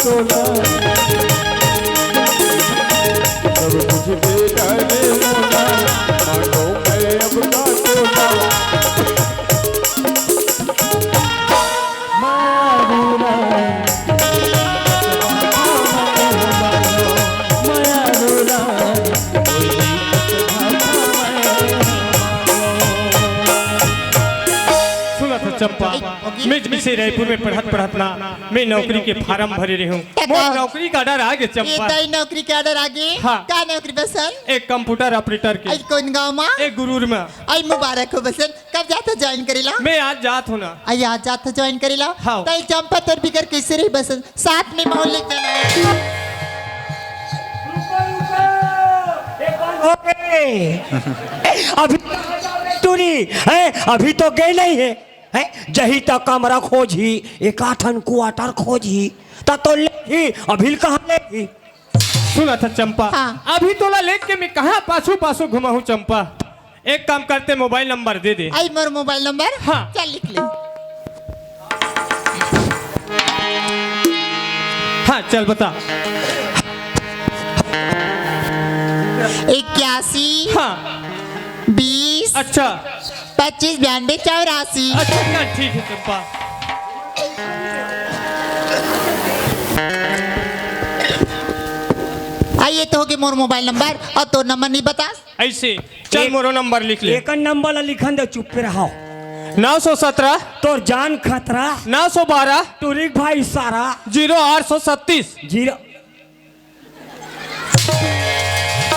सोना सब कुछ बेटा रे मोना मानो मैं अब का सोना चंपा मैं जिसे रायपुर में पढ़त ना मैं नौकरी के फार्म भरे रही हूँ नौकरी का ऑर्डर आ गया चंपा नौकरी का ऑर्डर आ गया हाँ क्या नौकरी बसन एक कंप्यूटर ऑपरेटर के कौन गाँव में एक गुरूर में आई मुबारक हो बसन कब जाता ज्वाइन करेला मैं आज जात हूँ ना आई आज जाता ज्वाइन करेला हाँ तई चंपा तोर बिगर कैसे रही बसन साथ में मोहल्ले जाना अभी टूरी है अभी तो गए नहीं है जही तक कमरा खोजी एक आठन क्वार्टर खोजी तो ले अभी कहाँ ले सुना था चंपा हाँ। अभी तोला लेट के मैं कहाँ पासू पासू घुमा हूँ चंपा एक काम करते मोबाइल नंबर दे दे आई मोर मोबाइल नंबर हाँ चल लिख ले हाँ चल बता 81 हाँ 20 अच्छा 25 92 84 अच्छा ठीक है चंपा आइए तो होगे मोर मोबाइल नंबर और तो नंबर नहीं बता ऐसे चल मोरो नंबर लिख ले एक नंबर लिखन दे चुप पे रहो 917 तो जान खतरा 912 टूरिक भाई सारा 0836 जीरो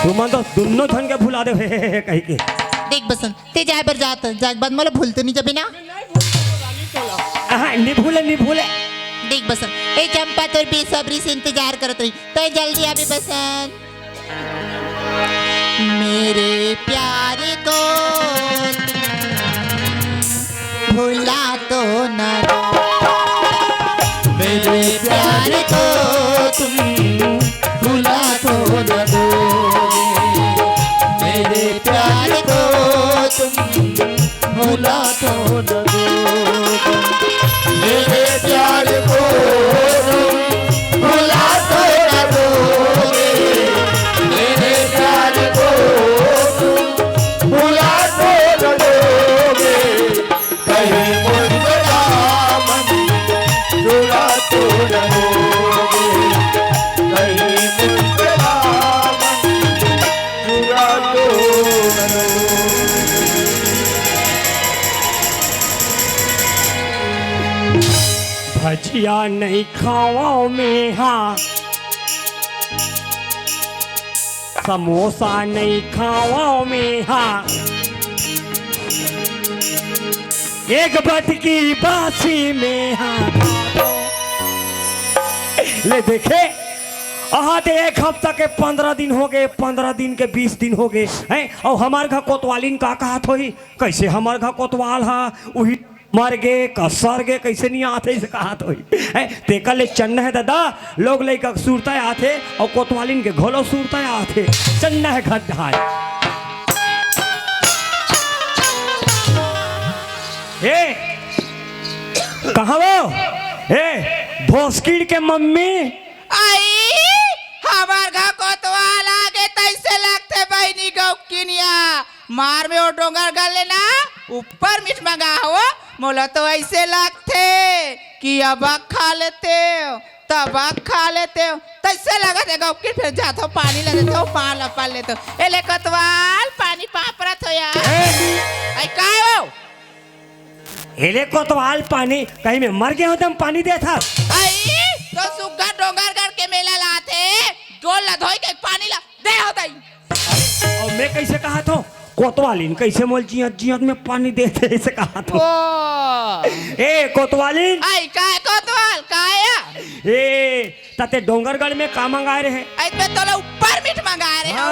तुम तो दोनों धन के भुला दे कहीं के देख बसंत ते जाए पर जात जाए बाद मला भूलते नहीं जब ना नहीं भूले देख बसंत ए चंपा तोर बेसब्री से इंतजार करत रही तो जल्दी आवे बसंत मेरे प्यारे को भूला तो न मेरे प्यारे को तुम भूला तो न दो मेरे प्यारे को तुम भूला तो न दो मेरे प्यार को भुला तो न दोगे मेरे प्यार को भुला तो न दोगे कहीं मुझको दामन भुला तो न दोगे कहीं मुझको दामन भुला तो न दोगे भजिया नहीं खाओ में हाँ समोसा नहीं खाओ में हाँ एक बटकी बासी में हाँ ले देखे तो एक हफ्ता के 15 दिन हो गए 15 दिन के 20 दिन हो गए हैं और हमारे घर कोतवालिन का कहा थोड़ी कैसे हमारे घर कोतवाल हा वही मर गे कसर गे कैसे नहीं आते से कहा तो तेका ले चन्न है दादा लोग ले का सूरता आते और कोतवालिन के घोलो सूरता आते चन्न है गड्ढा ए कहाँ वो ए भोसकीड़ के मम्मी आई हमार घर कोतवाल आगे तैसे लगते बहनी गौकिनिया मार में वो डोंगर गल लेना ऊपर मिट मंगा हो मोला तो ऐसे लगते कि अब खा लेते हो तब खा लेते हो तैसे लगा थे गौकिन फिर जाते हो पानी ले लेते हो पान लपा लेते हो एले कोतवाल पानी पापरत हो यार आई काय हो एले कोतवाल पानी कहीं में मर गया हो तुम पानी दे था आई तो सुग्गा डोंगर गढ़ के मेला लाते गोल ला धोई के पानी ला दे हो दई और मैं कैसे कहा था कोतवालिन कैसे मोल जियत में पानी देते ऐसे कहा था ए कोतवालिन आई काय कोतवाल काया ए तते डोंगरगढ़ में का मंगा रहे आई पे तोला ऊपर मीठ मंगा रहे हो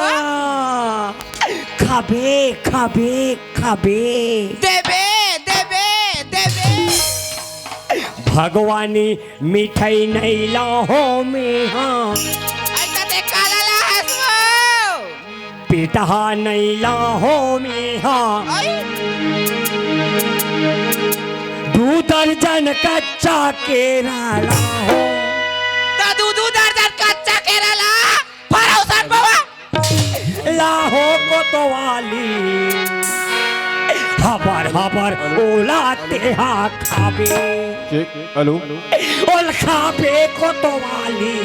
खाबे खाबे खाबे देबे देबे देबे भगवानी मिठाई नहीं लाहो में हाँ आई तते काला ला हसो पिता नहीं लाहो में हाँ आई 2 दर्जन कच्चा केरा लाहो दू दर्जन कच्चा केरला परोसन बाबा लाहो कोतवाली हबर हबर ओला तेहा खाबे चेक हेलो ओल खाबे कोतवाली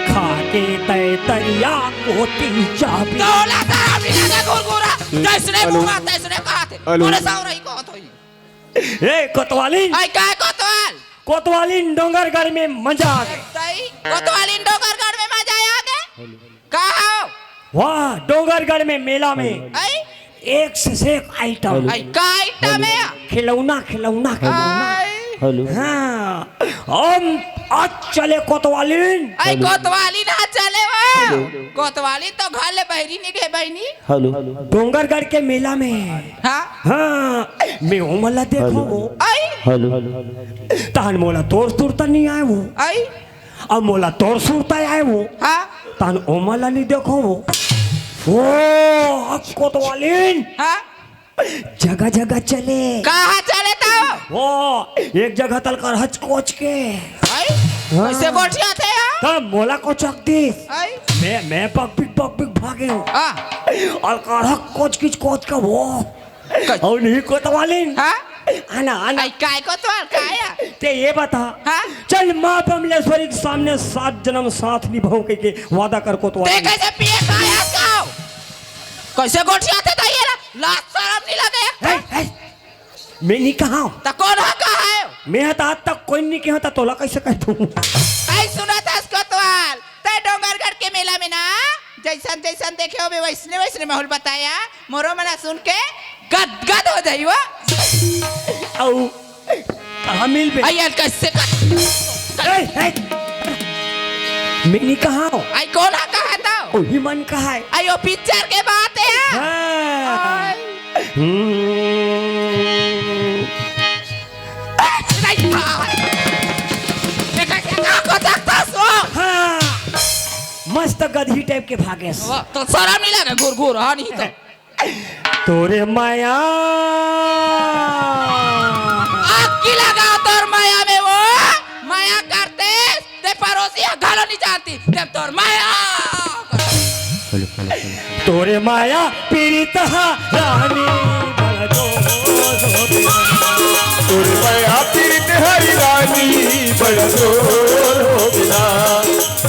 खाके तय तरिया कोटी जाबे तोला तारा बिना के गुरगुरा जैसने हेलो। मुंगा तैसने कहते हेलो। तोरे सावरई कहत होई ए कोतवाली आई काय कोतवाल कोतवाली डोंगरगढ़ में मजा आ गए तई कोतवाली डोंगरगढ़ में मजा आ गए कहा वाह डोंगरगढ़ में मेला में आई एक से एक आइटम आई का आइटम है खिलौना खिलौना खिलौना आई हेलो हाँ हम आज चले कोतवालीन आई कोतवाली ना चले वो कोतवाली तो घर ले बहरी नहीं गए बहनी हेलो डोंगरगढ़ के मेला में हाँ हाँ मैं ओमला देखो वो आई हेलो तान मोला तोर सुरता नहीं आए वो आई अब मोला तोर सुरता आए वो हाँ तान ओमला नहीं देखो वो ओ अब कोतवालीन हाँ जगह जगह चले कहाँ चले तो वो एक जगह तल कर हच कोच के आई कैसे गोठिया थे यार तब मोला को चक दिस आई मैं पक पिक भागे हूँ हाँ और करहक कोच का वो और नहीं कोतवालीन हाँ आना आना आई काय कोतवाल काया ते ये बता हाँ चल माँ बमलेश्वरी के सामने 7 जन्म साथ निभाओ के वादा कर ते कोतवालीन कैसे पिए खाया खाओ कैसे गोठिया थे तो ये लाज शर्म नहीं लगे मैं नहीं कहा हूँ तो कौन है कहा है मैं तो आज तक कोई नहीं कहता तोला कैसे कह दूँ आई सुना था कोतवाल ते डोंगरगढ़ के मेला में ना जैसन जैसन देखे हो वैसने वैसने माहौल बताया मोरो मना सुन के गद गद हो जाई वो औ कहाँ मिल बे आई यार कैसे मैं नहीं कहा हूँ आई कौन है कहा था वही मन कहा है आई वो पिक्चर के बात है हाँ। आई नहीं था ये कैसे को देखता सो हाँ मस्त गधी टाइप के भागे से। तो शर्म नहीं लगे गुरगुर हाँ नहीं तो तोरे माया आग की लगा तोर माया में वो माया करते ते पड़ोसी घालो नहीं जाती जब तोर माया तोरे माया पीड़ित रानी बड़ो तोर माया पीड़ित हरी रानी बड़ा जोर हो बिना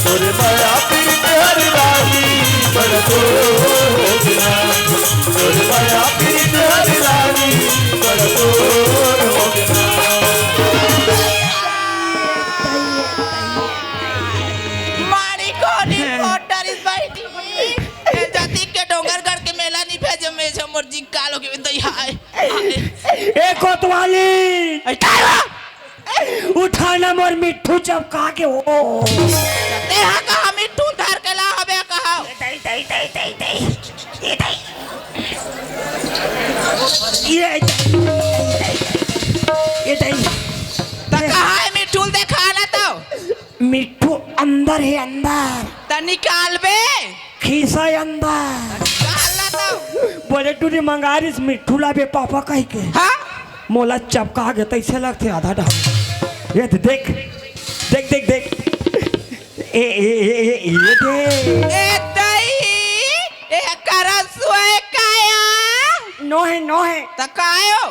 तोर माया पीड़ित हरी रानी बड़ा जोर हो बिना तोर माया पीड़ित हरी रानी बड़ा जोर हो बिना मारी कोनी मोटर इस बैठी ये जाति के डोंगरगढ़ के मेला नहीं भेजे में जो मर्जी कालो के तो हाय ए कोतवाली आई काय उठाना मोर मिट्ठू चपका के हो ते हा कहा मिट्टू धर के ला हबे कहा ये तो कहा है मिट्टू देखा ना तो मिट्ठू अंदर है अंदर तो निकाल बे खीसा है अंदर निकाल ना तो बोले तू मंगारिस मिट्ठू ला बे पापा कह के हाँ मोला चपका के तैसे लगते आधा डाल ये तो देख देख देख देख ये दे ए दई ए करसुए काया नो है तो कायो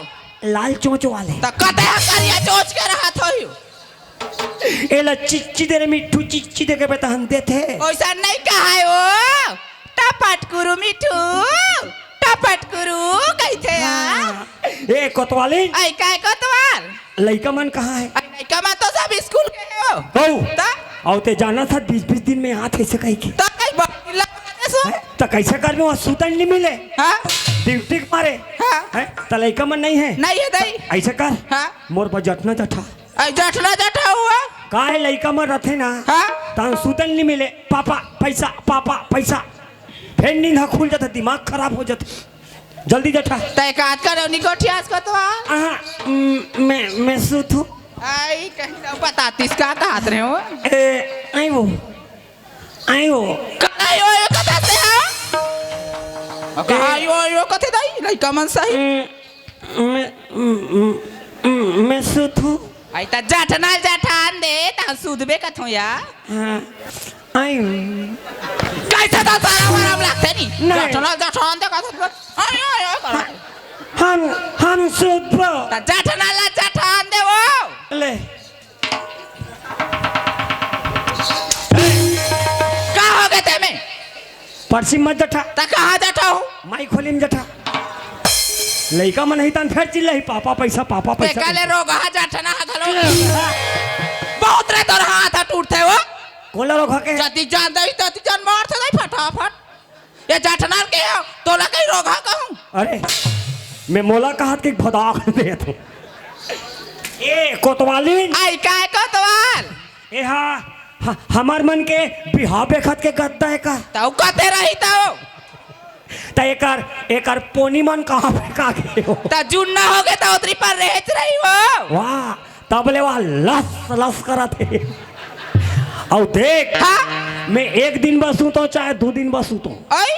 लाल चोंच वाले तो कते करिया चोच के रहा थोयू एला चिच्ची दे रे मिट्ठू चिच्ची दे के बेटा हम देते ओइसा नहीं कहा है वो टपट कुरु मिठू टपट कुरु कहते यार ए कोतवाली आई काय कोतवाल लइका मन कहाँ है आई नहीं कमा तो सब स्कूल के हो हो ता और ते जाना था 20-20 दिन में हाथ कैसे कही के तो कई बकला सो तो कैसे कर में वहाँ सूतन नहीं मिले हां ड्यूटी मारे हाँ। हैं तो लइका मन नहीं है नहीं है दई ऐसे कर हाँ मोर पर जटना जठा आई जठला जठा हुआ का है लइका मन रथे ना हाँ तान सूतन नहीं मिले पापा पैसा फिर नींद हाँ खुल जाता दिमाग खराब हो जाता जल्दी जठा तय काट कर निकोठियास कोतवाल मैं सूतू आई कहता बतातीस का हाथ रहे हो ए आई वो कनाई यो कथा से हां कहा यो कथे दई लइका मन सही मैं सूतू आई त जठना जठान दे त सुधबे कथो या हाँ, आई कैसे तो सारा वराम लागते नी नहीं। जठना जठान दे कथो आई आई आई कर हम सुपर त जठना ला जठान दे वो ले का हो गए ते में परसी मत जठा त कहां जठा हूं माई खोलिम जठा लइका मन ही तन फेर चिल्लाई पापा पैसा ते काले रोग हा जठना हा घलो बहुत रे तोर हाथ टूटते हो कोला रोग के जति जान दई तति जान मार से दई फटाफट ये जठना के हो तोला कई रोग हा कहूं अरे मैं मोला कहत के भदाक दे तू ए कोतवाली आई काय कोतवाल ए हमार मन के बिहाव बेखत के गद्दा है का तौ कते रही तौ त एकर पोनी मन कहां पे का के हो त जुन्ना हो गए त उतरी पर रहत रही हो वाह तबले वाह लस लस करत है और देख हाँ? मैं एक दिन बसूं तो चाहे 2 दिन बसूं तो आई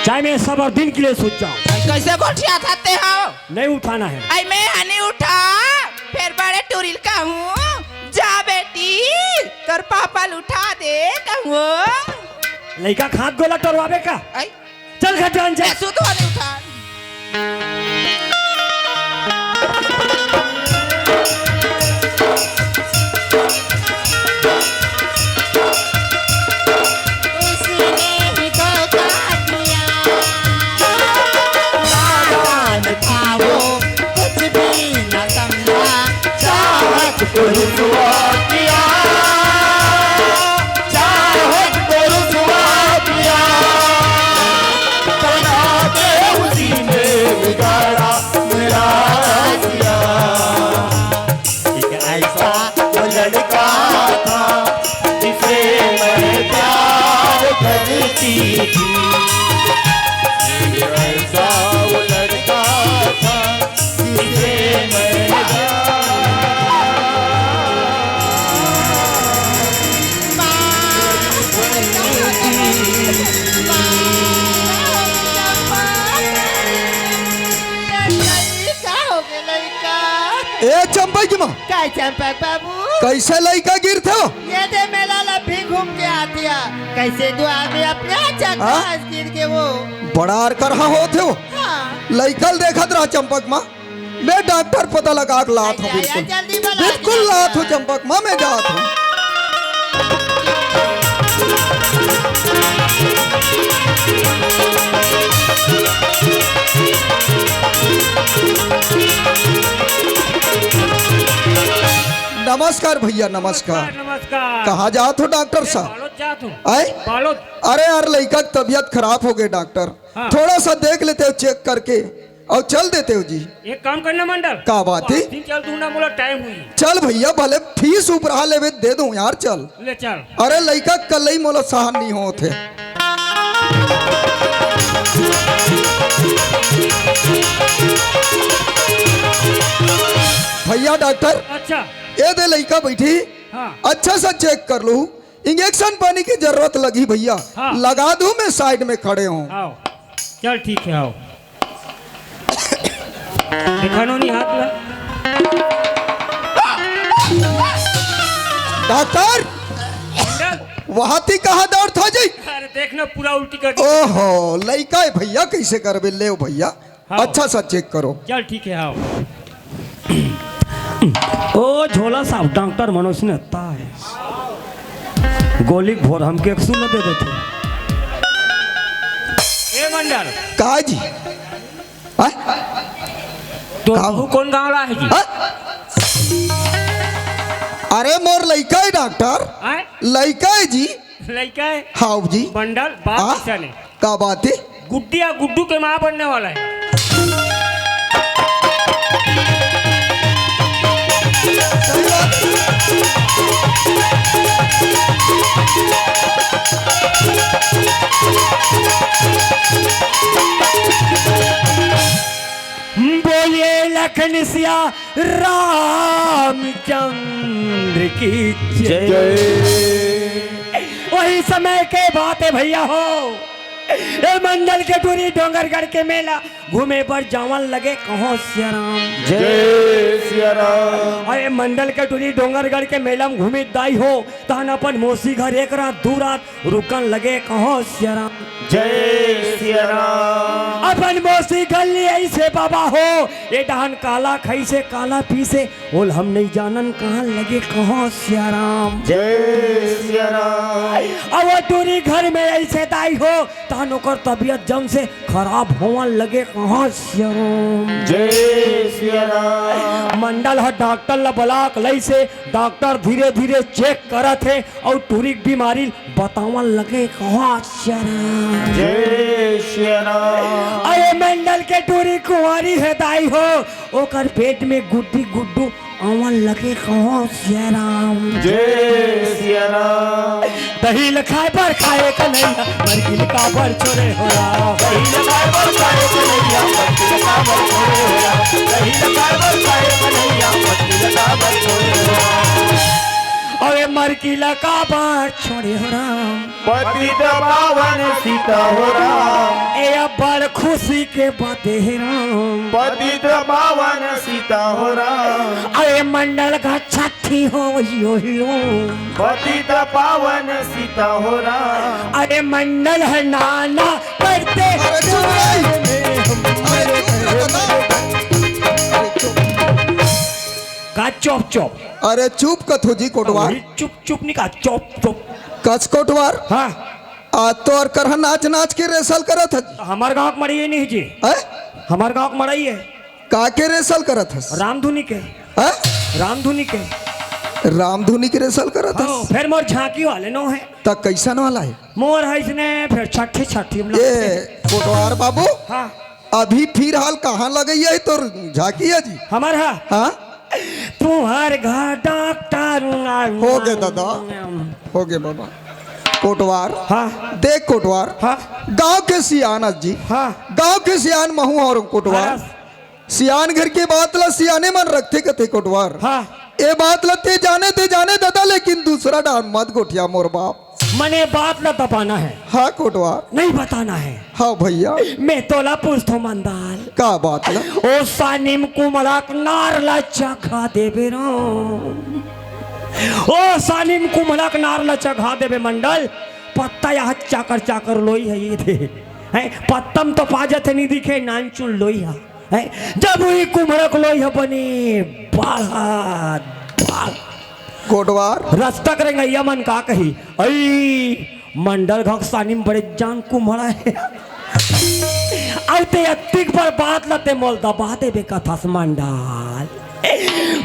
चाहे मैं सब दिन के लिए सूत जाऊं कैसे गोठिया खाते हो नहीं उठाना है आई मैं हनी उठा फिर बड़े टूरिल कहूं जा बेटी तोर पापा उठा दे कहूं लइका खाद गोला टरवावे का आई चल घर जान जा ऐसु तो नहीं उठा ए चंपा की माँ काय चंपक बाबू कैसे लड़का गिर थे ये दे मेला लफी घूम के आती है कैसे दो आदमी अपने चक्का हाँ? गिर के वो बड़ा आर करहा हो थे हाँ लड़कल देखत रहा चंपक माँ मैं डॉक्टर पता लगा के लात हूँ आया, बिल्कुल जल्दी बुला बिल्कुल दीजिए। लात हूँ चंपक माँ मैं जात हूँ नमस्कार भैया नमस्कार नमस्कार कहाँ जात हो डॉक्टर साहब बालोद जात हूं आए बालोद अरे यार लड़का की तबीयत खराब हो गई डॉक्टर हाँ। थोड़ा सा देख लेते हो चेक करके और चल देते हो जी एक काम करना मंडल का बात है दिन चल दूंगा बोला टाइम हुई चल भैया भले फीस ऊपर लेवे दे दूं यार चल ले चल अरे लड़का कल ही मोला सहन नहीं होते भैया डॉक्टर अच्छा ये दे लड़का बैठी हाँ अच्छा सा चेक कर लूं इंजेक्शन पानी की जरूरत लगी भैया हाँ। लगा दूं मैं साइड में खड़े हूँ आओ चल ठीक है आओ दिखानो नहीं हाथ में डॉक्टर मंडल वहां थी कहा दौड़ था जी अरे देखना पूरा उल्टी कर दी। ओहो लड़का है भैया कैसे करबे ले भैया हाँ। अच्छा सा चेक करो चल ठीक है आओ ओ झोला साहब डॉक्टर मनोज ने अत्ता है गोली घोर हम के सुन दे देते ए मंडल का जी हाँ? तो का- तू कौन गाँव ला है जी हाँ? अरे मोर लड़का है डॉक्टर आए लड़का है जी लड़का है हाँ जी बंडल बाप हाँ? किसा ने का बात है गुड्डिया गुड्डू के माँ बनने वाला है सही बात है। बोलिए लखन सिया रामचंद्र की जय वही समय के बात है भैया हो ए मंडल के टूरी डोंगरगढ़ के मेला घूमे पर जावन लगे कहो सिया राम। जय सिया राम। अरे मंडल के टूरी डोंगरगढ़ के मेला में घूमे दाई हो तहन अपन मौसी घर एक रात दू रात रुकन लगे कहो सिया राम। जय सिया राम। अपन मौसी गली ऐसे बाबा हो ये डहन काला खाई से काला पी से बोल हम नहीं जानन कहाँ लगे कहो सिया राम। जय सिया राम। अब वो टूरी घर में ऐसे दाई हो तहन ओकर तबियत जम से खराब होवन लगे कहाँ सिया राम। जय सिया राम। मंडल ह डॉक्टर ला बुलाक लई से डॉक्टर धीरे धीरे चेक करत है और टूरी की बीमारी बतावन लगे कहाँ सिया राम। जय सिया राम। अरे मंडल के टूरी कुंवारी है दाई हो ओकर पेट में गुड्डी गुड्डू आवन लगे कहो सिया राम। जय सिया राम। दही लखाए पर खाए कन्हैया मरगिल का पर छोड़े हो राम। दही लगाए पर खाए कन्हैया मटकी लगा बर छोड़े हो राम। दही लगाए पर खाए कन्हैया मटकी लगा बर छोड़े हो राम। अरे मरगिल का पर छोड़े हो राम। पति दबावन सीता हो राम। ए अब बड़ खुशी के बातें है राम। पति दबावन सीता हो राम। अरे मंडल का छठी हो यो यो। पति दबावन सीता हो राम। अरे मंडल है नाना करते अरे चुप अरे का चौप चौप अरे चुप कथो जी कोटवार। चुप चुप नहीं का चौप चौप। कच कोटवार हाँ आज तो और करहा नाच नाच के रेसल करत है। हमार गाँव के मड़ाई नहीं जी। हैं? हमार गाँव के मड़ाई है का के रेसल करत है? रामधुनी के। हैं? रामधुनी के रामधुनी के रेसल करत है। हाँ, फिर मोर झांकी वाले नो है तक कैसन वाला है मोर है इसने फिर छठी छठी हम ये लोग। कोटवार बाबू हाँ अभी फिर हाल कहाँ लगई है तो झाकी है जी। हमार है हाँ तुम्हार घर डॉक्टर हो गए दादा हो गए बाबा। कोटवार हाँ देख कोटवार हाँ गांव के सियान जी हाँ गांव के सियान महू और कोटवार हाँ सियान घर की बात ला सियाने मन रखते कथे कोटवार। हाँ ये बात लते जाने दादा लेकिन दूसरा डान मत गोठिया मोर बाप। मने बात न दबाना है हाँ कोटवार नहीं बताना है। हाँ भैया मैं तोला पूछतो मंदाल का बात ला ओ सानिम कुमलाक नारला चखा देबे रो। ओ सानिम कुमलाक नारला चखा देबे मंडल पत्ता यहाँ चाकर चाकर लोई है ये थे है पत्तम तो पाजत नहीं दिखे नानचुन लोई है जब वही कुमरक लोई है बनी बाढ़ कोटवार रास्ता करेंगे यमन का कही आई मंडल घक सानिम बड़े जान कुमड़ा है आते अतिक पर बात लते मोल दबा देबे कथास मंडल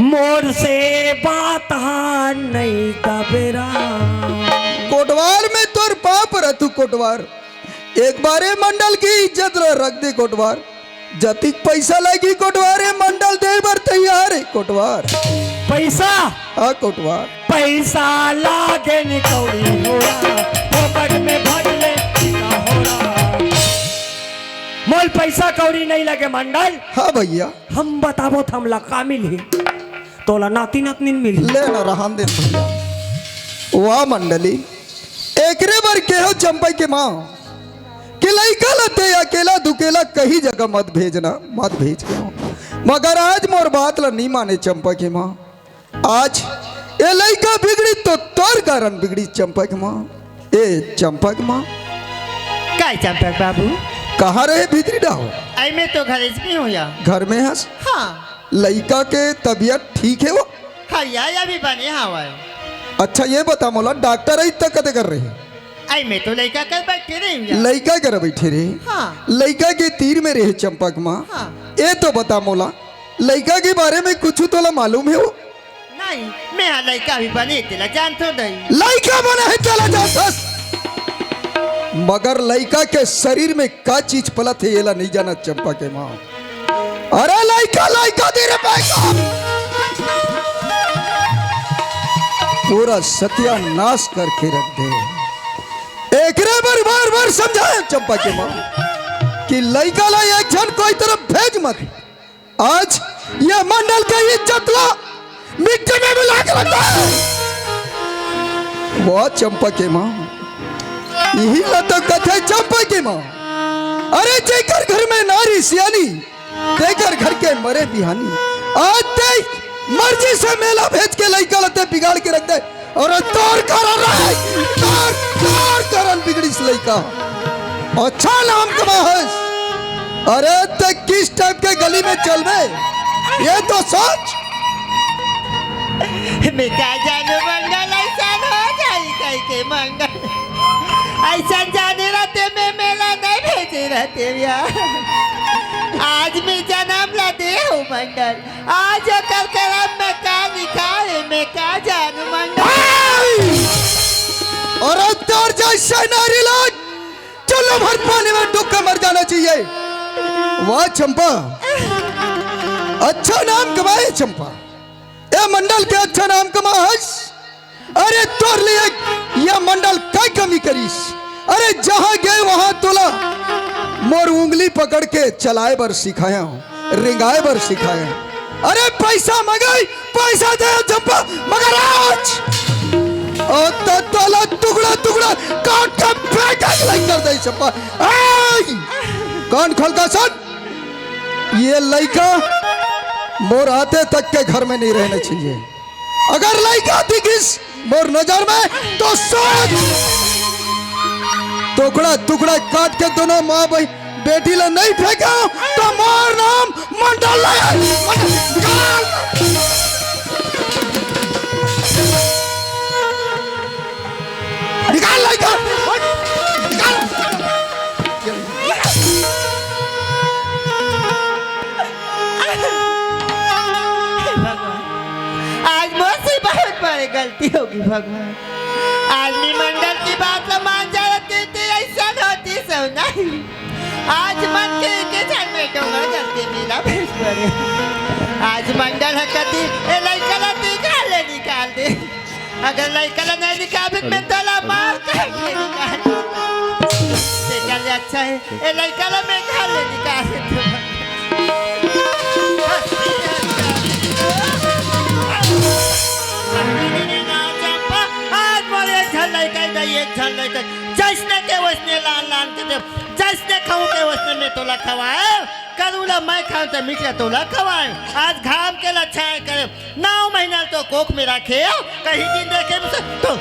मोर से बात नहीं दबेरा। कोटवार में तोर पाप रहतु कोटवार एक बारे मंडल की इज्जत रख दे कोटवार। जतिक पैसा लगी कोटवार मंडल दे बर तैयार है कोटवार। पैसा हाँ कोटवार पैसा लागे निकौड़ी होरा पोपट में भजले ना होरा। मोल पैसा कौड़ी नहीं लगे मंडल हाँ भैया हम बताबो हम लका मिली तोला नाती नातनीन मिली ले ना रहन दे भैया। वाह मंडली एकरे बार के हो चंपई के माँ कि लइका लते अकेला दुकेला कहीं जगह मत भेजना मत भेज के मगर आज मोर बात ला नहीं माने चंपा के माँ। आज ये लइका बिगड़ी तो तोर कारण बिगड़ी चंपा के माँ। ए चंपा के माँ काय चंपक बाबू कहाँ रहे भीतरी डाहो? आई मैं तो घर में हूँ या घर में हंस हाँ लइका के तबीयत ठीक है वो? हाँ या अभी बने हवा अच्छा ये बता मोला डॉक्टर आई तक कदे कर रहे आई मैं तो लड़का कर बैठे रही हूँ लइका कर बैठे रहे हाँ लइका के तीर में रहे चंपक माँ। हाँ ये तो बता मोला लइका के बारे में कुछ तोला मालूम है वो? नहीं मैं हाँ लड़का अभी बने तेला जान तो नहीं लइका बना है चला जा मगर लइका के शरीर में का चीज पलत है ये ला नहीं जाना चंपा के माँ। अरे लइका लइका धीरे पैसा पूरा सत्यानाश करके रख दे। एक बार बार समझाए चंपा के माँ कि लइका ला एक जन कोई तरफ भेज मत। आज ये मंडल के इज्जत ला मिट्टी में मिला के रखा है। वो चंपा के माँ यही तो कथे चंपा की माँ। अरे जेकर घर में नारी सियानी, तेकर घर के मरे बिहानी। आज ते मर्जी से मेला भेज के लइका लते बिगाड़ के रख दे और तोर करन बिगड़ी से लइका। अच्छा नाम कमा है। अरे ते किस टाइप के गली में चल बे, ये तो सोच। मैं क्या जानू मंगल ऐसा हो जाए कहीं के मंगल ऐसा जाने रहते मैं मेला नहीं भेजे रहते यार। आज मैं जन्म ला दे हूँ मंगल, आज कल करम में क्या लिखा है मैं क्या जानू मंगल। और तोर जैसा नारी लोग चलो भर पानी में डूब के मर जाना चाहिए। वाह चंपा, अच्छा नाम कमाए चंपा, ये मंडल के अच्छा नाम कमास। अरे तोर लिए यह मंडल क्या कमी करीस। अरे जहां गए वहां तोला मोर उंगली पकड़ के चलाए बर सिखाया हूं, रिंगाए बर सिखाया। अरे पैसा मंगाई, पैसा दे चंपा, मगर आज तो तोला टुकड़ा टुकड़ा काट के फेंक कर दे चंपा। कान खोल का सुन, ये लड़का मोर आते तक के घर में नहीं रहना चाहिए। अगर लड़का दिखिस मोर नजर में तो सोच टुकड़ा टुकड़ा काट के दोनों माँ भाई बेटी ला नहीं फेंका तो मोर नाम मंडल निकाल लड़का निकाल। आज मुझसे बहुत बड़ी गलती होगी भगवान। आज भी मंडल की बात तो मान जाती थी ऐसा होती सब नहीं। आज मन के छन में डोंगा गलती मिला भेज पड़े। आज मंडल है कभी ये लड़का निकाल दे। अगर लड़का नहीं निकाल मैं तला मार करके निकाल दे। अच्छा है ये लड़का मैं निकाल दे। जैसने के वैसने लान लान के दे, जैसने खाऊं के वैसने मैं तोला खवाए। करूला मैं खाऊं तो मिठा तोला खवाए। आज घाम के लच्छाए करे 9 महीना तो कोख में रखे कहीं दिन देखे तो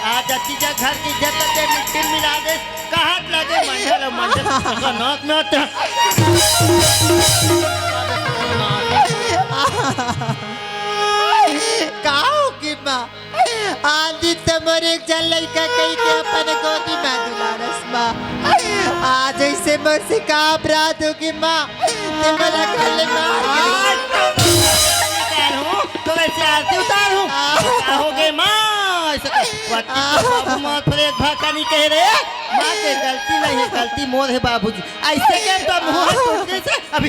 आज अतीजा घर की जगह दे मिट्टी मिला दे कहाँ लगे मंडल मंडल नाक में आते काऊ की माँ आज तमर एक जन लड़का कही के अपन गोदी में दुलारस माँ। आज ऐसे मर्सी का अपराध होगी माँ ते मेरा गले मार तो वैसे आरती उतारूं हो गए माँ। बाबू माँ पर एक भाका नहीं कह रहे माँ के गलती नहीं है, गलती मोर है बाबूजी। ऐसे के तो मुँह टूटने से अभी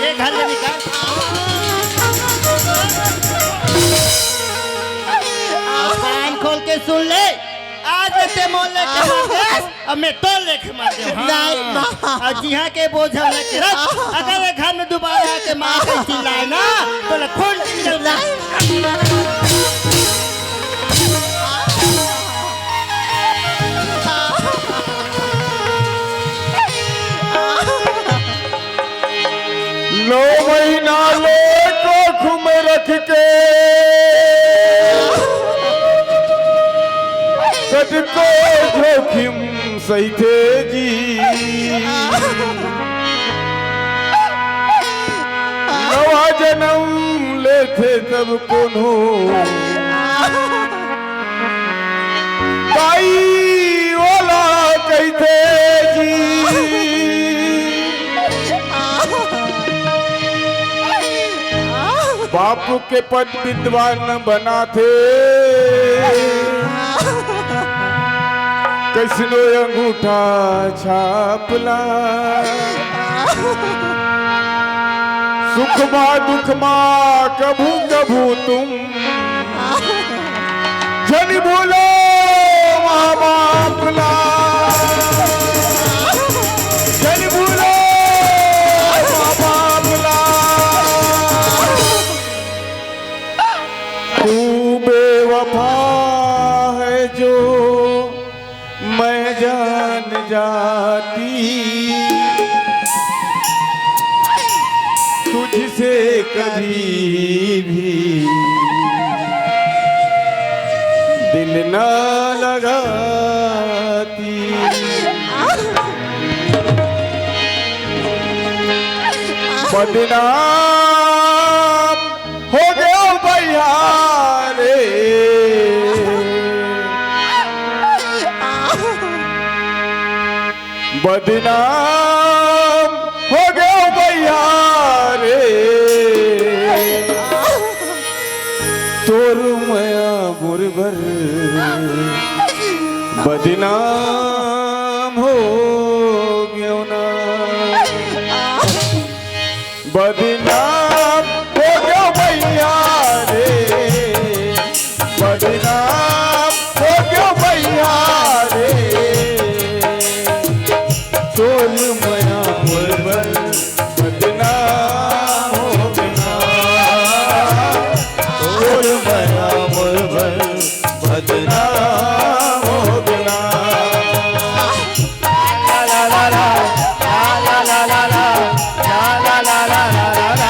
ये घर में निकाल। कान खोल के सुन ले, आज ते मोल लेके मार दे अब मैं तो लेके मार दे। नहीं और जी हाँ के बोझ हम लेके रख। अगर घर में दोबारा के मार के चिल्लाए ना तो खून निकलना। लो महीना ले कोख में रख के सच को जोखिम सही थे जी। नवा जन्म लेते तब कोनो ताई वाला कहते जी। बापू के पद विद्वान बनाते कैसनो अंगूठा छापला। सुख मा दुख मा कभू कभू तुम जन बोलो माँ बाप ला। जन बोलो माँ बाप ला। वफा है जो मैं जान जाती, तुझसे कभी भी दिल ना लगाती। बदनाम हो गया भैया रे, बदनाम हो गया भैया रे, तोर माया बुरबर बदनाम हो गया ना, बदनाम हो गया भैया रे, बदनाम हो गया भैया रे, तोर माया बुरबर बदनाम हो गया, तोर माया बुरबर बदनाम हो गया। ला ला ला ला ला ला ला ला ला ला ला ला ला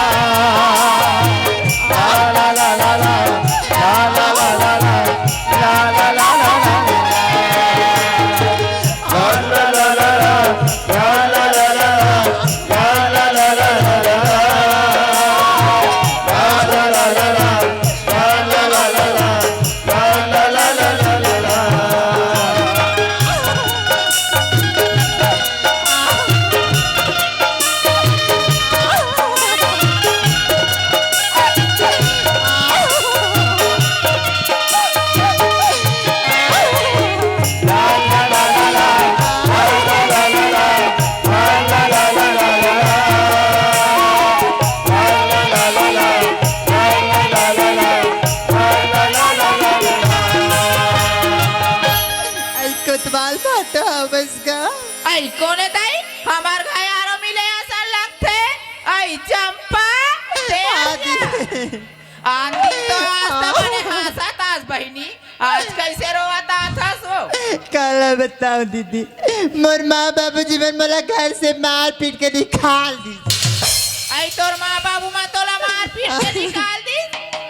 कोतवाल फाटो बस का आई कोने ताई हमार घर यारो मिले ऐसा लगते आई चंपा ते आंधी तो आज तमने हंसत आज बहनी आज कैसे रोता था सो कल बताओ दीदी मोर माँ बाबू जीवन मोला घर से मार पीट के निकाल दी। आई तोर माँ बाबू माँ तोला मार पीट के निकाल दी,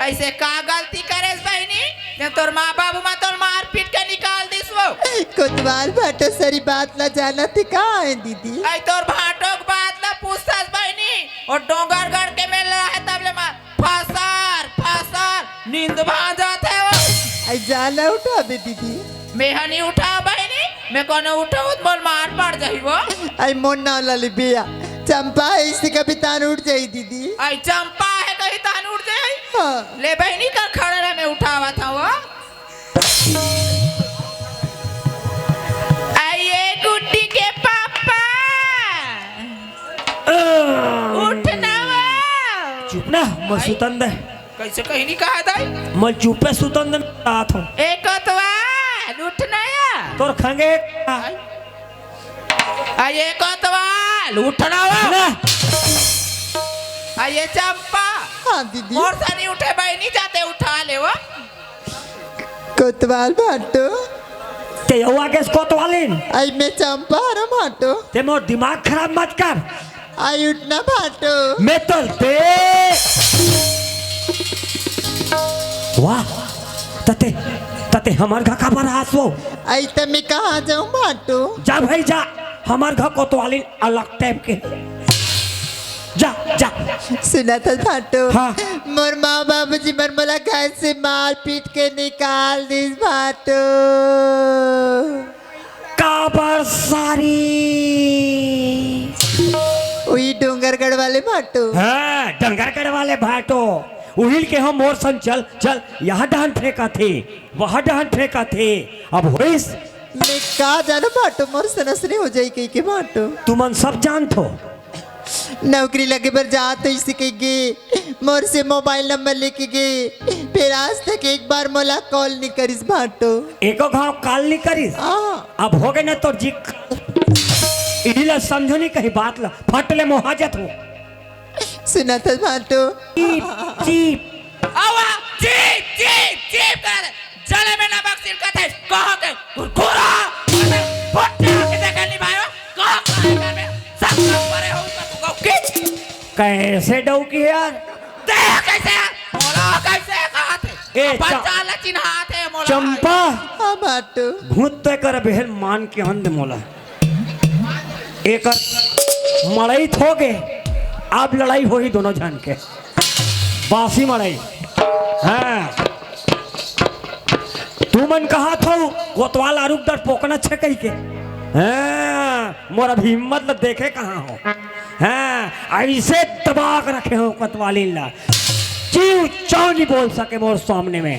ऐसे का गलती करे बहनी जब तोर माँ बाबू माँ तोर मार पीट के निकाल दी वो कोतवाल फाटो सारी बात ला जाना थी कहाँ है दीदी। आई तोर भाटोक बात ला पूछतास बहनी और डोंगरगढ़ के मेल रहा है तब ले मार फसार फसार नींद भाग जाते वो आई जाना उठा बे दीदी। मैं नहीं उठा बहनी मैं कोने उठाऊँ बोल मार पड़ जाही वो आई मोन ना लाली बिया चंपा है इससे कभी तान उठ जाई दीदी। आई चंपा है कहीं तान उठ जाए हाँ। ले बहनी का खड़ा रहे मैं उठावा था वो आइए गुड्डी के पापा उठना वो चुप ना मैं सुतन दे, कैसे कहीं नहीं कहा था मैं चुपे सुतन दे रात हूँ एक कोतवाल उठना या तोर खंगे आइए कोतवाल उठना वो ना आइए चंपा हाँ दीदी। और सा नहीं उठे भाई नहीं जाते उठा ले वो कोतवाल फाटो ते हुआ के कोतवालिन आई मैं चंपा रहा फाटो ते मोर दिमाग खराब मत कर, आई उठना फाटो मैं तो ते वाह तते तते हमार घर का पर आसो आई तो मैं कहाँ जाऊँ फाटो। जा भाई जा, हमार घर कोतवालिन अलग टाइप के जा जा। सुना था फाटो हाँ। मोर माँ बाबू जी मन मोला घर से मार पीट के निकाल दी फाटो। काबर सारी वही डोंगरगढ़ वाले फाटो। हाँ डंगरगढ़ वाले भाटो उहिल के हम मोर सन चल चल यहाँ डहन फेंका थे वहाँ डहन फेंका थे अब होइस मैं कहा जानो फाटो मोर सनसनी हो जाई कहीं के फाटो। तुमन सब जानतो नौकरी लगे पर जाते इसी के गए मोर से मोबाइल नंबर लेके गए फिर आज तक एक बार मोला कॉल नहीं करिस फाटो। एको घाव काल नहीं करिस अब हो गए ना तो जी इला समझो नहीं कहीं बात ला फटले मोहाजत हो सुना था फाटो चीप चीप आवा चीप चीप चीप कर कैसे डौकी है यार? देख कैसे मोला कैसे खाते ए, बच्चा ला चिन्हाते मोला चंपा हाँ बाटू भूत तय कर बेहल मान के अंध मोला एक मड़ई थोगे अब लड़ाई हो ही दोनों जन के बासी मड़ई। हाँ तू मन कहा था कोतवाल आरूप दर पोकना छे कही के। हाँ मोर अभी हिम्मत ल देखे कहाँ हो। हाँ ऐसे दबाक रखे हो कोतवाली ला चीव चाव नहीं बोल सके मोर सामने में।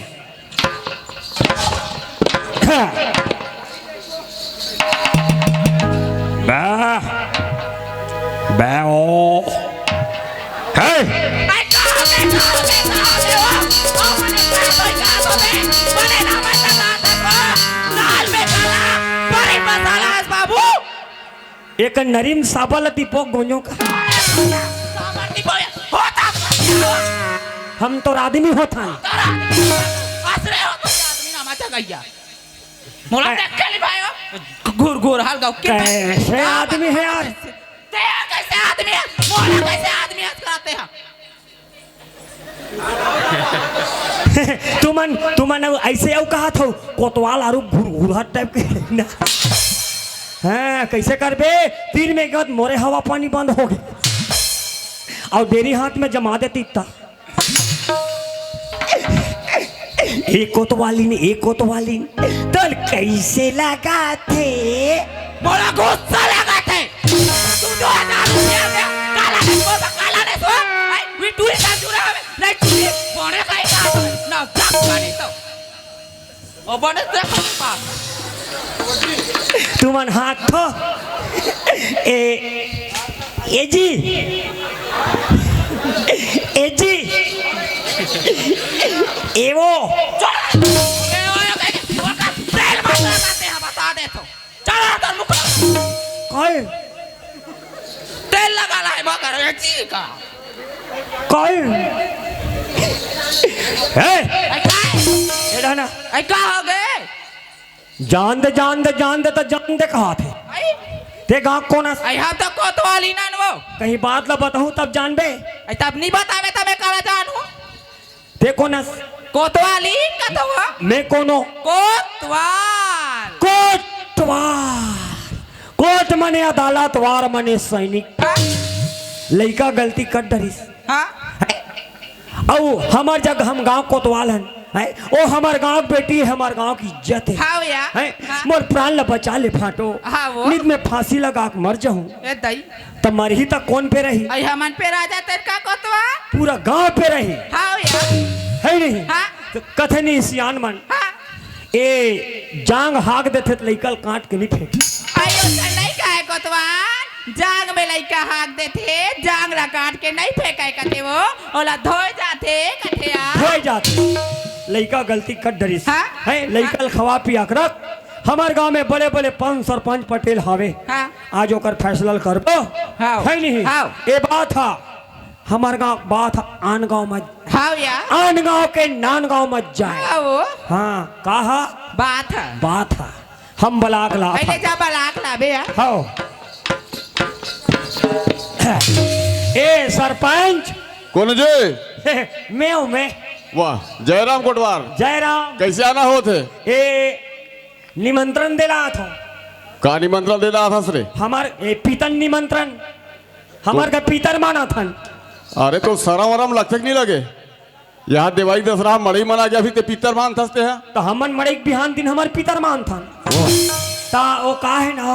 हाँ। ओ हे एक नरीम साबल दीपक गोंजो का हम तो आदमी होता घूर घूर हाल गाँव कैसे आदमी है यार? कैसे आदमी है मोला कैसे आदमी कराते हैं तुमन ऐसे अब कहा था कोतवाल आरू घुरघुरा टाइप के ना। हाँ कैसे करबे? तीर में गद मोरे हवा पानी बंद हो गए और डेरी हाथ में जमा देती था। एक कोतवालीन तल कैसे लगा थे? मोला गुस्सा लगा थे तू 2000 रुपया दे काला ने सो वी टू का जुरा नहीं टू बने का ना जाक पानी तो ओ बने देख पास तुमन हाथ थो ए जी एवो बता दे तो चलो तो मुख कौन तेल लगा ला मगर जी का कौन है ए ना आई का हो गए जान दे तो जान दे कहा थे ते गाँव कौन आई हम तो कोतवाली ना वो कहीं बात ला बताऊं तब जानबे आई तब नहीं बतावे तब मैं काला जानू ते कौन कोतवाली का तो वो मैं कोनो कोतवाल कोट मने अदालत वार मने सैनिक लड़का गलती कर डरिस हाँ औ हमार जग हम गांव कोतवाल हन है ओ हमार गांव बेटी है हमार गांव की इज्जत है हाँ या है मोर प्राण ल बचा ले फाटो हाँ वो निद में फांसी लगा के मर जाऊं ए दई तब मरही तक कौन पे रही? आई हमन पे राजा तेर का कोतवा पूरा गांव पे रही हाँ या है नहीं हाँ तो कथनी सियान मन हाँ ए जांग हाक देते तो लइकल काट के नहीं फेंक आई उधर नहीं का है कोतवाल जांग में लइका हाक देते जांग ला काट के नहीं फेंकाए कते वो ओला धोए जाते कठिया हो जाते लइका गलती कर डरिस हाँ? है लइकल खवा पिया के रख हमार गांव में बड़े बड़े पंच सरपंच पटेल हावे हाँ आज ओकर फैसला करबो हाँ है नहीं हाँ ए बात है हमार गांव बात आन गांव मत हाँ या आन गांव के नान गांव मत जाए हाँ वो हाँ कहा बात है हम बलाक ला पहले जा बलाक लाबे या हाँ ए सरपंच कौन जे? मैं वाह जयराम कोटवार जयराम कैसे आना हो थे? ए निमंत्रण दे रहा था का निमंत्रण दे रहा था सरे? हमार ए पीतन निमंत्रण हमार का पीतर माना था। अरे तो सरा वरम लगते नहीं लगे यहाँ दिवाली दसरा मड़ई मना गया फिर ते पितर मान थसते हैं तो हमन मड़े बिहान दिन हमार पितर मान था ता वो का है ना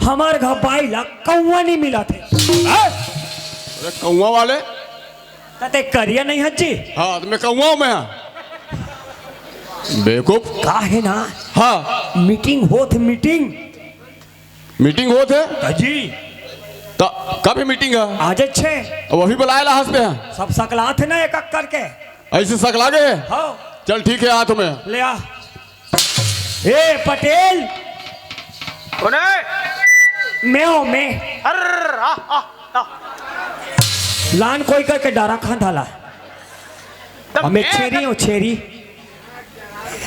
हमार घर बाई ला कौवा नहीं मिला थे। अरे कौआ वाले ते करिया नहीं हज्जी हाँ तो मैं कौआ में हाँ बेवकूफ का है ना हाँ मीटिंग होत मीटिंग हो थे जी तो कब मीटिंग है? आज छे अब वही बुलाए ला हंस पे हैं सब सकला थे ना एक एक करके ऐसे सकला गए? हाँ चल ठीक है आ तुम्हें ले आ ए पटेल मैं लान कोई करके डारा खान डाला हमें छेरी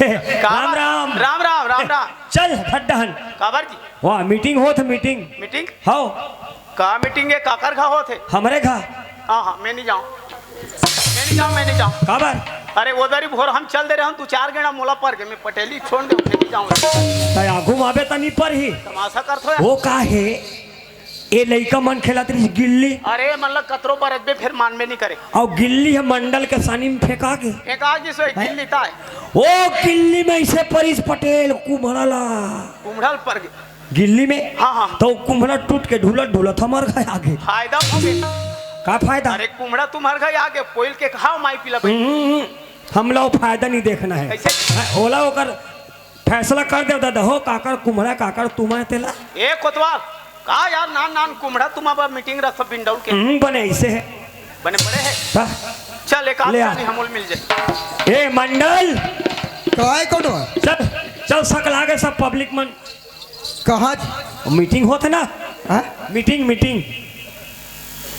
राम राम राम राम राम राम चल खड्डहन काबर जी वाह मीटिंग हो थे मीटिंग मीटिंग हाओ का मीटिंग है काकर खा होते हमारे घर हाँ हाँ मैं नहीं जाऊँ काबर अरे उधर ही भोर हम चल दे रहे हम 2-4 गेड़ा मोला पर के मैं पटेली छोड़ दे नहीं जाऊँ तया घुमावे तनी पर ही तमाशा करत हो वो का है ए लइका मन खेलत रही गिल्ली अरे मतलब कतरो पर अजबे फिर मानबे नहीं करे और गिल्ली है मंडल के सानी में फेंका के एक आग जिसो गिल लेता है ओ गिल्ली में इसे परिस पटेल कुम्हड़ला कुम्हड़ल पर गए गिल्ली में हाँ हाँ तो कुम्हड़ा टूट के ढूलत ढूलत हमार घर आगे फायदा हो गए का फायदा अरे कुम्हड़ा तुम्हारे घर आगे पोइल के खाओ माई पीला हम लोग फायदा नहीं देखना है कैसे ओला ओकर फैसला कर दे दादा हो काकर कुम्हड़ा काकर तुम्हारे तेला ए कोतवाल का यार नान कुम्हड़ा तुम अब मीटिंग रख बिंडौल के बने ऐसे है बने पड़े है हाँ? चल एक ले आ। आदमी हमोल मिल जाए ए मंडल काय कोटवा चल चल सकला के सब पब्लिक मन कहाँ मीटिंग होते ना हाँ? मीटिंग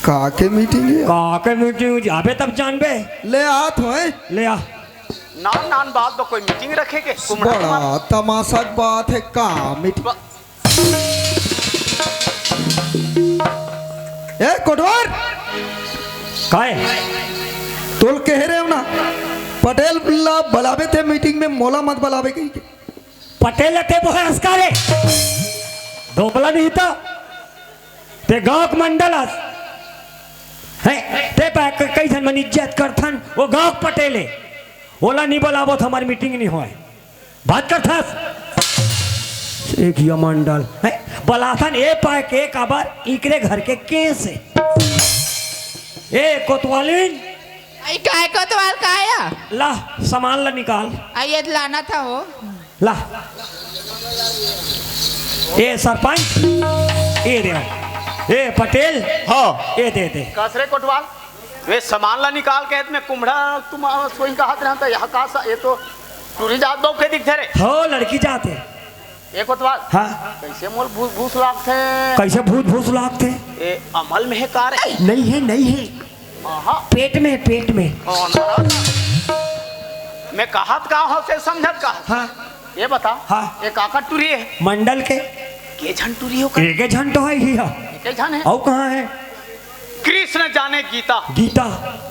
का के मीटिंग है काके मीटिंग आबे तब जानबे ले आत होए ले आ नान बात तो कोई मीटिंग रखेगे कुम्हड़ा बड़ा तमाशा की बात है का मीटिंग ए कोटवार काय तोल कह रहे हो ना पटेल बिल्ला बुलावे थे मीटिंग में मोला मत बुलावे कहीं के पटेल ते बहस करे दोबला नहीं था ते गांव मंडलस है ते पैक कई जन मन इज्जत करथन वो गांव पटेले ओला नहीं बोलावो तो हमारी मीटिंग नहीं होए बात करथस एक ये मंडल है बलाथन ए पाए के काबर इकरे घर के केस है ए कोतवालिन आई काय कोतवाल काया ला सामान ला निकाल आइए लाना था हो ला ए सरपंच ए दे ए पटेल हाँ ए दे दे कसरे कोटवाल वे सामान ला निकाल के में कुम्हड़ा तुम सोई का हाथ रहता यहाँ का ये तो टूरी जात दो के दिखते रे हो लड़की जाते ए कोतवाल हाँ कैसे मोल भूस लाग थे कैसे भूत भूस लागते ए अमल में है कार है नहीं है आहा पेट में मैं कहत का हो से समझत का हाँ ये बता हाँ। ये काका टूरी है मंडल के के झन टूरी हो का एक झन तो है ही है के झन है और कहाँ है कृष्ण जाने गीता गीता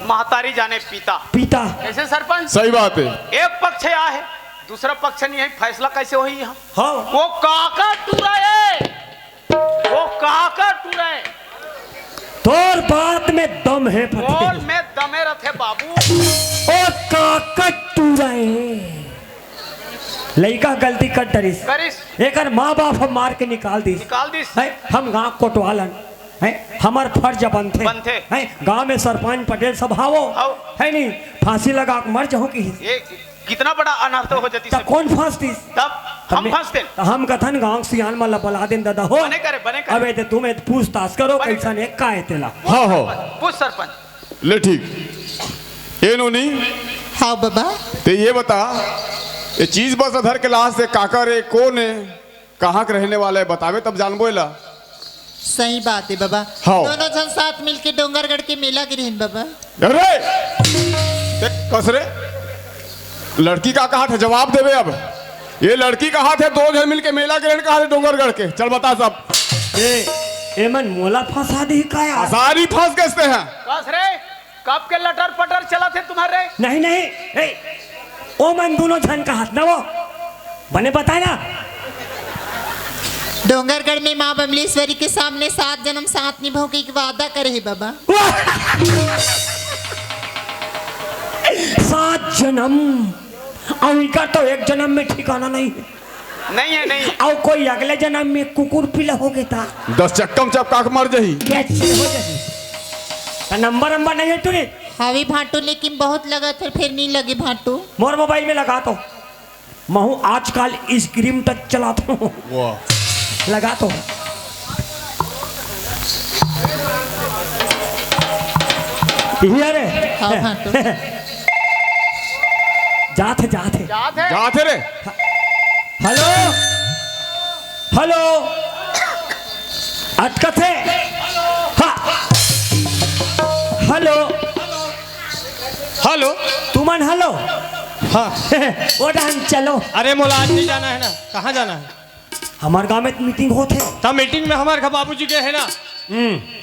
महतारी जाने पिता पिता कैसे सरपंच सही बात है एक पक्ष आ है दूसरा पक्ष नहीं है फैसला कैसे हो यहाँ हाँ वो काका टूरा है वो काका टूरा है तोर बात में दम है बोल पटेल में दमे रथे बाबू ओ काकट तू रहे लड़का गलती कर डरिस करिस एकर माँ बाप हम मार के निकाल दिस निकाल दिस है हम गांव कोटवालन है हमार फर्ज बनथे बनथे। है गांव में सरपंच पटेल सब हावो हाओ। है नहीं फांसी लगा के मर जाओ की ये कितना बड़ा अनर्थ हो जाती तब कौन फांस दिस तब हम फंसते हम कथन गांव सियान माला बला दिन दादा हो बने करे अबे ते तुम्हें पूछताछ करो बने कैसा ने काय तेला हाँ हाँ पूछ सरपंच ले ठीक ये नोनी हाँ बाबा ते ये बता ये चीज बस अधर के लाश से काकर है कौन है कहाँ के रहने वाला है बतावे तब जान बोला सही बात है बाबा हाँ। दोनों जन साथ मिलके डोंगरगढ़ के मेला गिरहिन बाबा अरे कसरे लड़की का कहा था जवाब देवे अब ये लड़की कहा थे दो जन मिल के मेला ग्रहण कहा थे डोंगरगढ़ के चल बता सब ए मन मोला फंसा दी काया आसानी फंस कैसे हैं बस रे कब के लटर पटर चला थे तुम्हारे नहीं ए ओ मन दोनों झन का हाथ ना वो बने बताए ना डोंगरगढ़ में माँ बमलेश्वरी के सामने 7 जन्म साथ निभाओगे की वादा करे है बाबा 7 जन्म और इनका तो एक जन्म में ठिकाना नहीं है नहीं है नहीं और कोई अगले जन्म में कुकुर पीला हो गया था 10 चक्कम चपका के मर जही क्या चीज हो जाती नंबर नहीं है तुझे हावी भाटू लेकिन बहुत लगा था फिर नहीं लगे भाटू मोर मोबाइल में लगा तो महू आजकल स्क्रीन टच चलाता हूँ लगा तो अरे हाँ भाटू जाते याद है जाते रे हेलो हेलो अटकत है हाँ हेलो हेलो तुमन हेलो हाँ वो डांस चलो अरे मोला आज नहीं जाना है ना कहाँ जाना है हमारे गांव में मीटिंग होते तब मीटिंग में हमारे बाबूजी के है ना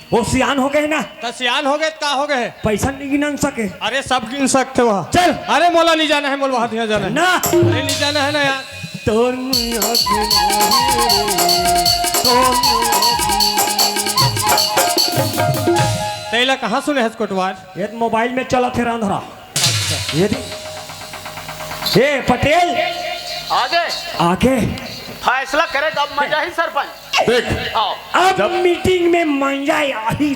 वो सियान हो गए ना, तो सियान हो गए तो का हो गए? पैसा नहीं गिन सके। अरे सब गिन सकते वहाँ। चल। अरे मोला नहीं जाना है, मोल वहाँ नहीं जाना है। ना अरे नहीं जाना है ना यार। तोर मियाँ के तेला कहाँ सुने है कोटवार? ये तो मोबाइल में चला थे रांधरा। ये ए पटेल आगे आगे फैसला करे कब मजा ही सरपंच। देख आओ अब मीटिंग में मंजा आई सही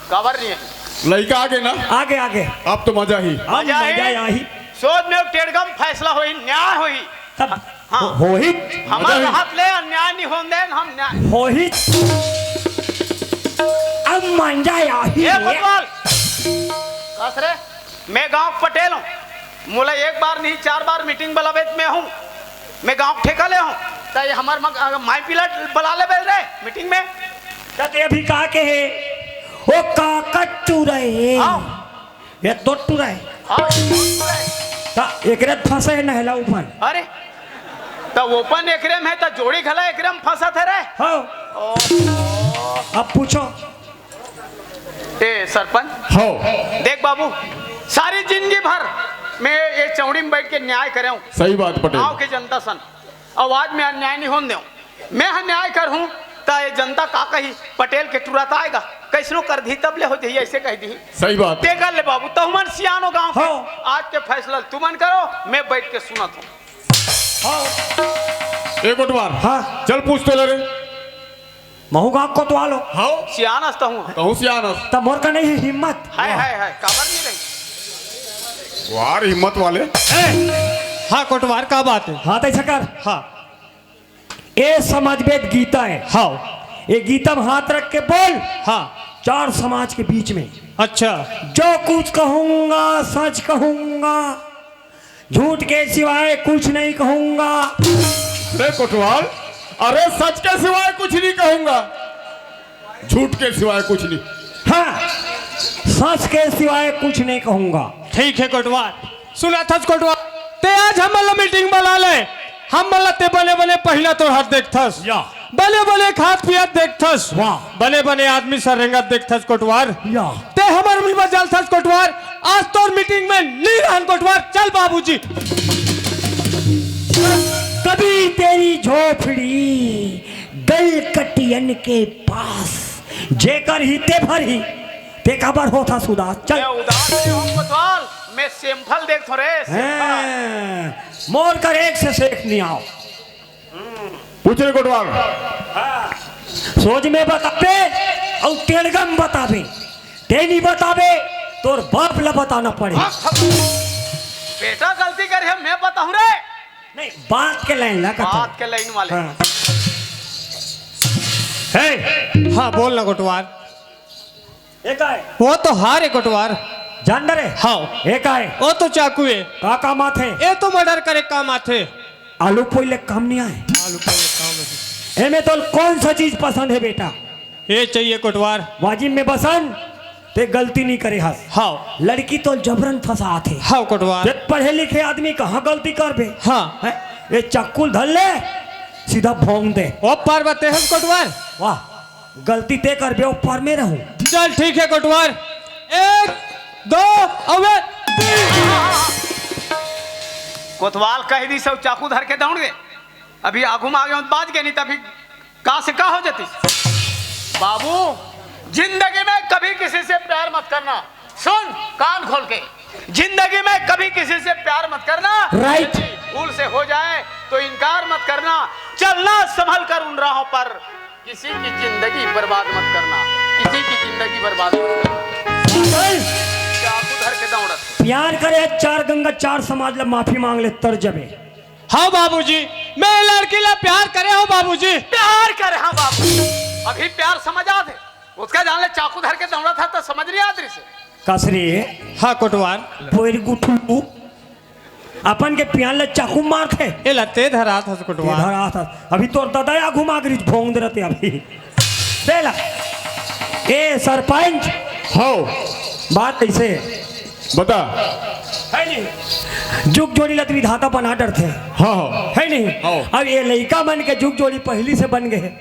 खबर नहीं है। लड़का आगे ना, आगे आगे अब तो मजा ही। अब मजा मंजा आई। आई सोच में टेढ़गम फैसला होई, न्याय होई। सब हाँ। हो ही हमारे हाथ ले अन्याय नहीं होने दें हम न्याय। हो ही अब मंजा आई ये कोतवाल कस रे, मैं गांव पटेल हूँ। मोला एक बार नहीं 4 बार मीटिंग बुलावेत में हूँ। मैं गांव ठेका ले हूँ तो ये हमार माई पिलट बुला ले बेल रे मीटिंग में। कहते अभी कहा के है वो काकट चुराए हाँ। ये दो टुराए हाँ। ता एकरे फंसे है नहला ऊपर। अरे तो ओपन एकरे में है तो जोड़ी खला एकरे में फंसा थे रे। हाँ अब पूछो। ए सरपंच हो देख बाबू, सारी जिंदगी भर मैं ये चौड़ी में बैठ के न्याय करे हूँ सही बात पटेल। गाँव के जनता सन। आवाज में अन्याय नहीं होने दूं। मैं अन्याय कर हूँ तो ये जनता का कही पटेल के तुरंत आएगा कैसनो कर दी तब ले हो जाइए ऐसे कह दी। सही बात। देखा ले बाबू तो मन सियानो गाँव के। हाँ। आज के फैसला तुमन करो, मैं बैठ के सुनत हूँ। एक बार हाँ चल पूछ तो ले रे। महू गाँव को तो आलो हाँ सियान हंसता हूँ। कहूँ सियानस तब मोर का नहीं है हिम्मत। है खबर नहीं रही। वार हिम्मत वाले। हाँ कोटवार का बात है? हाँ तो कर हाँ ये समाजवेद गीता है। हाँ ये गीता में हाथ रख के बोल। हाँ 4 समाज के बीच में अच्छा जो कुछ कहूंगा सच कहूंगा, झूठ के सिवाय कुछ नहीं कहूंगा। रे कोटवाल, अरे सच के सिवाय कुछ नहीं कहूंगा, झूठ के सिवाय कुछ नहीं। हाँ सच के सिवाय कुछ नहीं कहूंगा। ठीक है कोटवार। सुना था कोटवार ते आज हम वाला मीटिंग बुला ले। हम वाला ते बने बने पहला तो हाथ देखथस या बने बने खात पियात देखथस। वाह। बने बने आदमी सरेंगा देखथस कोटवार। या ते हमार मिल में जलथस कोटवार। आज तो मीटिंग में नहीं रहन कोटवार। चल बाबूजी। कभी तेरी झोपड़ी गल कटियन के पास जेकर ही ते भर ही ते खबर होता सुदा। चल मैं उदास नहीं हूँ कोतवाल, मैं सिंपल देख थो रे। मोर कर एक से सेक नहीं आओ। पूछ रे कोटवाल। सोच में बताबे और टेढ़गम बताबे। ते नहीं बताबे तोर बाप ला बताना पड़े। बेटा गलती करे है मैं बताऊं रे। नहीं बात के लाइन ला बात के लाइन वाले। हाँ। हे हाँ बोल ना कोटवार। एक आए वो तो हारे कोटवार। जान डरे हाँ एक आए वो तो चाकू है। काका माथे ये तो मर्डर करे काम आथे। आलू पोइले काम नहीं आए। आलू पहले काम है। एमे तो कौन सा चीज पसंद है बेटा? ये चाहिए कोटवार। वाजिब में बसन ते गलती नहीं करे हस। हाँ लड़की तो जबरन फंसा थे। हाँ कोटवार। ते पढ़े लिखे आदमी कहाँ गलती कर बे? हाँ हैं? ये चक्कू धर ले सीधा भोंग दे। वो पार बते हम कोटवार। वाह गलती ते कर बे ऊपर में रहूं। चल ठीक है कोटवार। 1 2 अबे कोतवाल कह दी सब चाकू धर के दौड़ गए। अभी आगू में आ गए बाज गए नहीं तभी कहाँ से कहाँ हो जाती। बाबू जिंदगी में कभी किसी से प्यार मत करना। सुन कान खोल के, जिंदगी में कभी किसी से प्यार मत करना। राइट। भूल से हो जाए तो इनकार मत करना। चलना संभल कर उन राहों पर, किसी की जिंदगी बर्बाद मत करना। किसी की जिंदगी बर्बाद मत करना। चाकू धर के दौड़त। प्यार करे 4 गंगा 4 समाज ला माफी मांग ले तर जबे। हाँ बाबूजी मैं लड़की ला प्यार करे हो बाबूजी। प्यार कर। हाँ बाबू अभी प्यार समझ आ थे उसका जान ले चाकू धर के दौड़ा था तो समझ नहीं आदरी से। कसरी हाँ कोटवार। पोर गुठू अपन के प्यान ले चाकू मार थे। ये लते धरा था कोटवार। इधर आ था अभी तोर दादा घुमा कर भोंग दे रहते अभी देला। ए सरपंच हाँ बात ऐसे बता। है नहीं जुग जोड़ी लत विधाता बना डरते हाँ हाँ है नहीं। हाँ। अब ये लड़का बन के जुग जोड़ी पहली से बन गए हैं।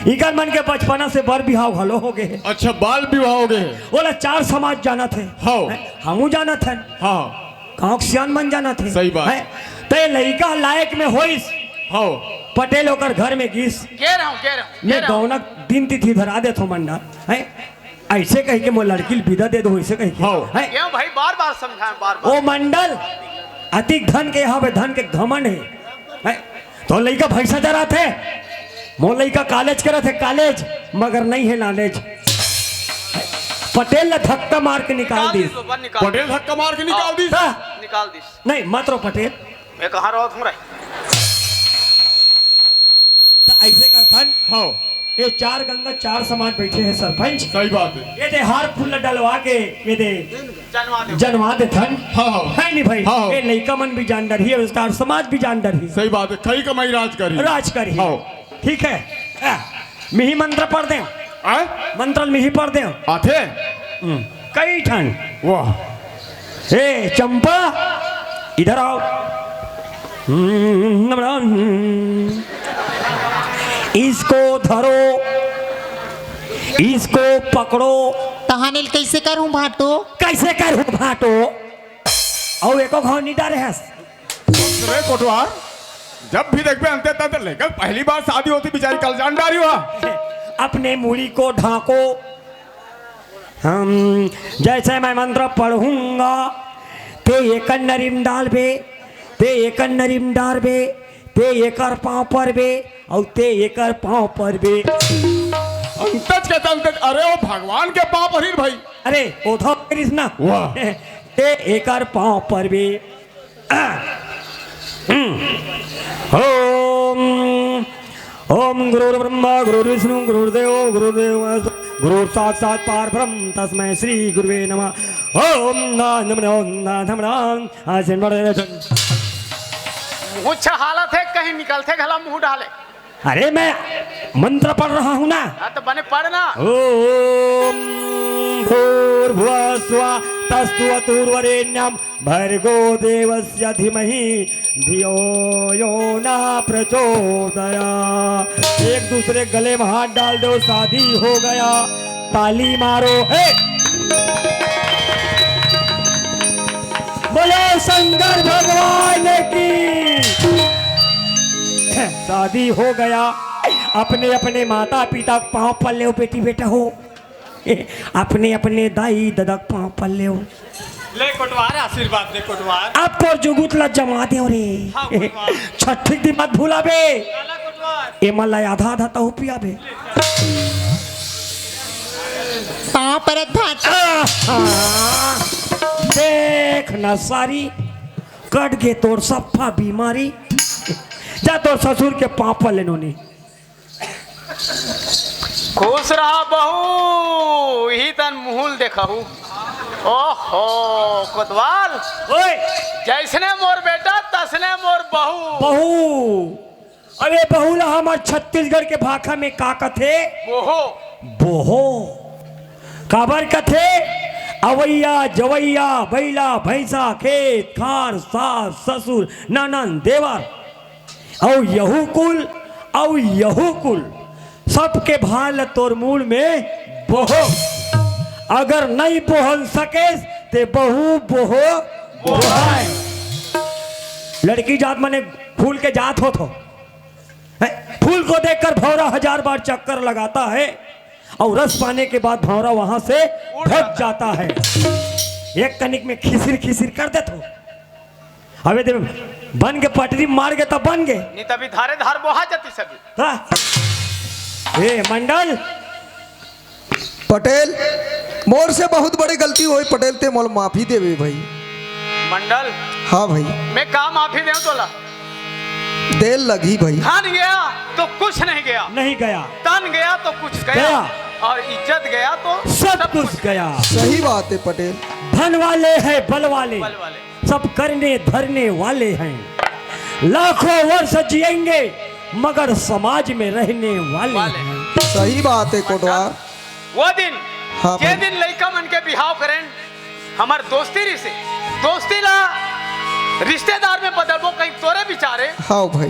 इकर मन के बचपना से बर बिहाव घलो हो गए। अच्छा बाल विवाह हो गए। बोला 4 समाज जाना थे। हाँ। हमू जाना थे। हाँ गाँव सियान मन जाना थे। सही बात। ते लड़का लायक में होइस। हाँ पटेल होकर घर में घिस। कह रहा हूँ मैं गौनक दिन तिथि धरा दे थो मंडा है ऐसे कह के मैं लड़की विदा दे दो ऐसे कह के हाँ। है क्यों भाई बार बार समझाएं बार बार। ओ मंडल अधिक धन के यहाँ पे धन के घमंड है? तो लड़का भैंसा जरा थे मो लड़का कॉलेज करे थे कॉलेज मगर नहीं है नॉलेज। पटेल ने धक्का मार के निकाल दी। पटेल धक्का मार के निकाल दी। निकाल दी। नहीं मत रो पटेल। मैं कहाँ रहा तुम तो ऐसे कर सन हाँ ये 4 गंगा 4 समाज बैठे हैं सरपंच। सही बात है। ये दे हार फूल डलवा के ये दे जनवा जनवा दे थन। हाँ हाँ है नहीं भाई। हाँ। ये लड़का मन भी जान डर ही है स्टार समाज भी जान डर ही सही बात है। कई कमाई राज करी। राज कर ही। हाँ। ठीक है मिही मंत्र पढ़ दे। मंत्र मिही पढ़ दे आथे कई ठन। वाह ए चंपा इधर आओ। इसको धरो इसको पकड़ो। तहानिल कैसे करूं भाटो? कैसे करूं भाटो? और एको घाव नहीं डारे हस। रे कोटवार जब भी देखबे अंते तंते लेकर पहली बार शादी होती बेचारी कल जान डारी हुआ। अपने मुड़ी को ढांको। हम जैसे मैं मंत्र पढ़ूंगा ते एक नरीम डाल बे ते एक नरीम डाल बे ते एकर पाँव पर बे और ते एकर पाँव पर बे। अंतज के तंते अरे वो भगवान के पाँव पर ही भाई। अरे ओधो कृष्णा वाह। ते एकर पाँव पर बे। ओम ओम गुरु ब्रह्मा गुरु विष्णु गुरुदेव गुरुदेव गुरु साक्षात परब्रह्म तस्मै श्री गुरुवे नमः। ओम नमः मुझे हालत है कहीं निकलते गला मुंह डाले। अरे मैं मंत्र पढ़ रहा हूँ ना। हाँ तो बने पढ़ना। ओम भूर्भुवः स्वः तत्सवितुर्वरेण्यं भर्गो देवस्य धीमहि धियो यो न प्रचोदयात्। एक दूसरे गले में हाथ डाल दो शादी हो गया। ताली मारो हे बोलो शंकर भगवान की। शादी हो गया। अपने अपने माता पिता पाँव पल्ले हो बेटी बेटा हो। अपने अपने दाई ददक पाँव पल्ले हो। ले कोटवार आशीर्वाद दे कोटवार। आपको जुगुत ला जमा दे रे। हाँ, कोटवार। छठी दी मत भूला बे। काला कोटवार। ए मला आधा आधा तो पिया बे। पाँव परत भाटो। देख न सारी कट गे तोर सफा बीमारी। जा तोर ससुर के पाँव पल्ले नोनी। खुश रहा बहू ही तन मुहुल देखहू। ओहो कोतवाल ओए जैसने मोर बेटा तसने मोर बहू। बहू अरे बहू ला हमार छत्तीसगढ़ के भाषा में का कथे ओहो बोहो काबर कथे अवैया जवैया बैला भैंसा खेत खार सास ससुर ननन देवर और यहू कुल सबके भाल तोर मूल में बोहो। अगर नहीं बोहल सके ते बहू बोहो बोहाय। लड़की जात मने फूल के जात हो तो फूल को देखकर भौरा 1000 बार चक्कर लगाता है और रस पाने के बाद भौरा वहां से भाग जाता है। एक कनिक में खिसिर खिसिर कर दे तो अबे दे बन के पटरी मार के तब बन गए नहीं तभी धारे धार बोहा जाती सभी। ए मंडल पटेल मोर से बहुत बड़ी गलती हुई पटेल ते मोल माफी देवे भाई। मंडल हाँ भाई मैं का माफी देऊं तोला। देर लगी भाई। धन गया तो कुछ नहीं गया। नहीं गया तन गया तो कुछ गया और इज्जत गया तो सब कुछ गया। सही बात है पटेल। धन वाले हैं बल वाले बल वाले सब करने धरने वाले हैं। लाखों वर्ष जिएंगे मगर समाज में रहने वाले हैं। सही बात है कोटवार। वो दिन हाँ जे भाई। दिन लड़का मन के बिहाव करें हमार दोस्ती रिसे दोस्ती ला रिश्तेदार में बदलबो कहीं तोरे बिचारे हाँ भाई।